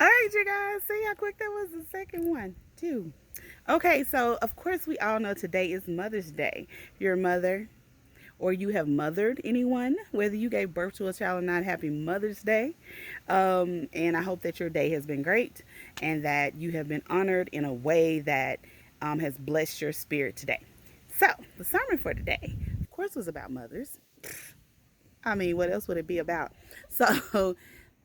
All right, you guys. See how quick that was the second one, too. Okay, so of course, we all know today is Mother's Day. If you're a mother or you have mothered anyone, whether you gave birth to a child or not, happy Mother's Day. And I hope that your day has been great and that you have been honored in a way that has blessed your spirit today. So, the sermon for today, of course, was about mothers. I mean, what else would it be about? So,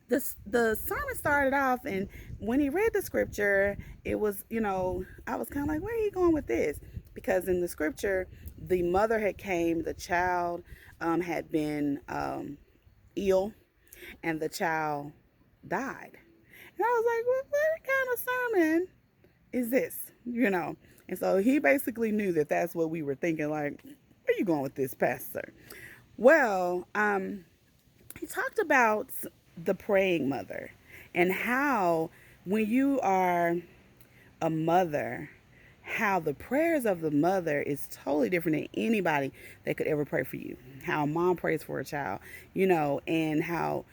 the sermon started off, and when he read the scripture, it was, I was kind of like, where are you going with this? Because in the scripture, the mother had came, the child had been ill, and the child died. And I was like, what kind of sermon is this? And so he basically knew that that's what we were thinking, like, where are you going with this, pastor? Well, he talked about the praying mother and how when you are a mother, how the prayers of the mother is totally different than anybody that could ever pray for you. How a mom prays for a child, and how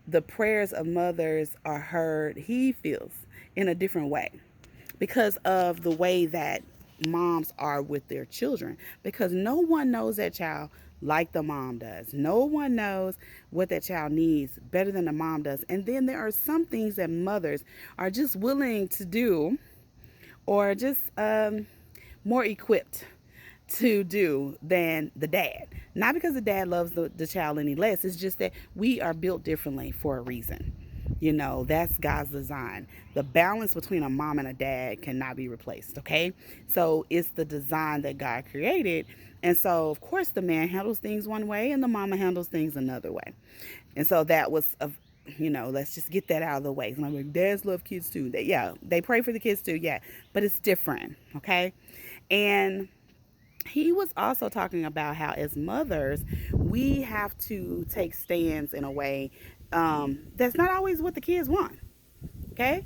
the prayers of mothers are heard, he feels, in a different way because of the way that moms are with their children, because no one knows that child like the mom does. No one knows what that child needs better than the mom does. And then there are some things that mothers are just willing to do, or just more equipped to do than the dad. Not because the dad loves the child any less. It's just that we are built differently for a reason. That's God's design. The balance between a mom and a dad cannot be replaced, okay? So it's the design that God created. And so, of course, the man handles things one way and the mama handles things another way. And so that was let's just get that out of the way. Like, dads love kids too. They pray for the kids too, yeah, but it's different, okay? And he was also talking about how, as mothers, we have to take stands in a way that's not always what the kids want, okay?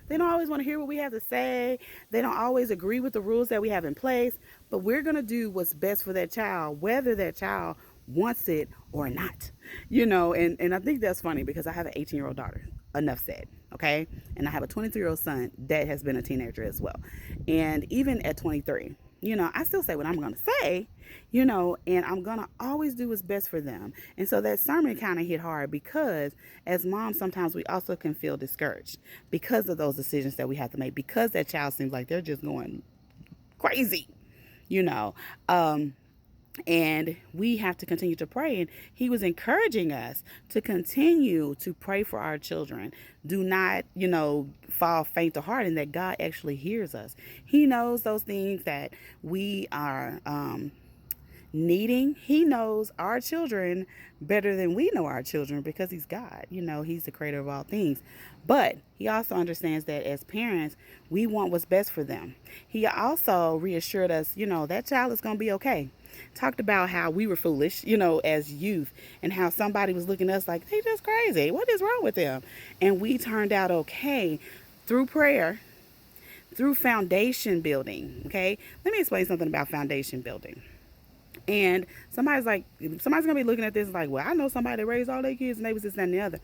They don't always want to hear what we have to say. They don't always agree with the rules that we have in place, but we're going to do what's best for that child, whether that child wants it or not. And I think that's funny because I have an 18-year-old daughter. Enough said, okay? And I have a 23-year-old son that has been a teenager as well. And even at 23, I still say what I'm going to say, and I'm going to always do what's best for them. And so that sermon kind of hit hard because as moms, sometimes we also can feel discouraged because of those decisions that we have to make, because that child seems like they're just going crazy, you know. And we have to continue to pray. And he was encouraging us to continue to pray for our children. Do not, fall faint of heart, and that God actually hears us. He knows those things that we are needing. He knows our children better than we know our children because he's God. He's the creator of all things. But he also understands that as parents, we want what's best for them. He also reassured us, that child is going to be okay. Talked about how we were foolish, as youth, and how somebody was looking at us like, they just crazy. What is wrong with them? And we turned out okay through prayer, through foundation building. Okay. Let me explain something about foundation building. And somebody's gonna be looking at this like, well, I know somebody that raised all their kids and they was this, that, and the other.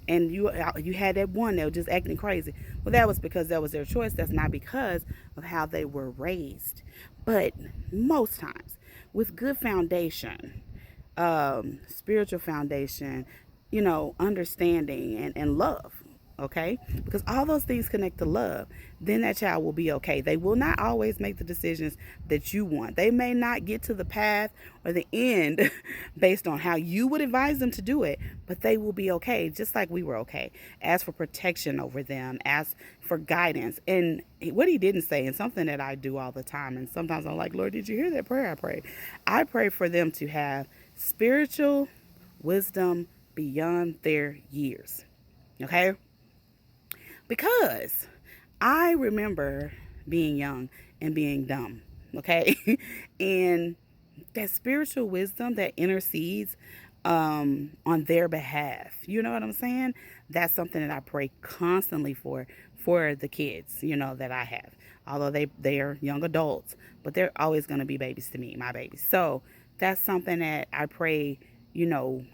And you had that one that was just acting crazy. Well, that was because that was their choice. That's not because of how they were raised. But most times, with good foundation, spiritual foundation, understanding and love, okay? Because all those things connect to love. Then that child will be okay. They will not always make the decisions that you want. They may not get to the path or the end based on how you would advise them to do it, but they will be okay, just like we were okay. Ask for protection over them, ask for guidance. And what he didn't say, and something that I do all the time, and sometimes I'm like, Lord, did you hear that prayer I prayed? I pray for them to have spiritual wisdom beyond their years, okay? Because I remember being young and being dumb, okay? And that spiritual wisdom that intercedes on their behalf, you know what I'm saying? That's something that I pray constantly for the kids, that I have. Although they are young adults, but they're always going to be babies to me, my babies. So that's something that I pray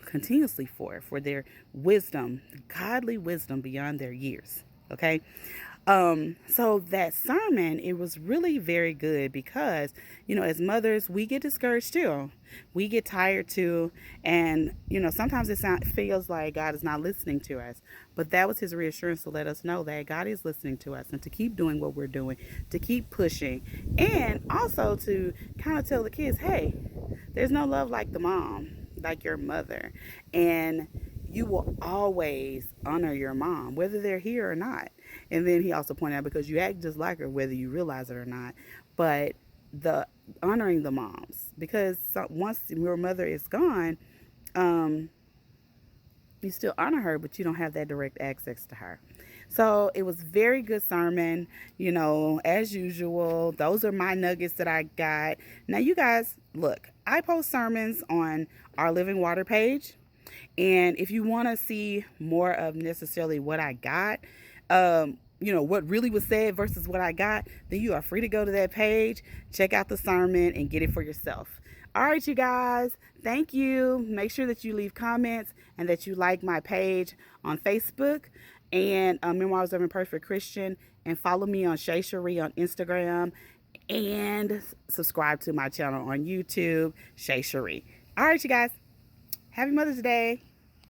continuously for their wisdom, godly wisdom beyond their years. Okay. So that sermon, it was really very good because, as mothers, we get discouraged too. We get tired too. And, sometimes feels like God is not listening to us. But that was his reassurance to let us know that God is listening to us and to keep doing what we're doing, to keep pushing. And also to kind of tell the kids, hey, there's no love like the mom, like your mother. And you will always honor your mom, whether they're here or not. And then he also pointed out because you act just like her, whether you realize it or not. But the honoring the moms, because once your mother is gone, um, you still honor her, but you don't have that direct access to her. So it was very good sermon, as usual. Those are my nuggets that I got. Now, you guys, look, I post sermons on our Living Water page. And if you want to see more of necessarily what I got, what really was said versus what I got, then you are free to go to that page, check out the sermon, and get it for yourself. All right, you guys, thank you. Make sure that you leave comments and that you like my page on Facebook and Memoirs of Imperfect Christian, and follow me on Shay Cherie on Instagram, and subscribe to my channel on YouTube, Shay Cherie. All right, you guys, happy Mother's Day.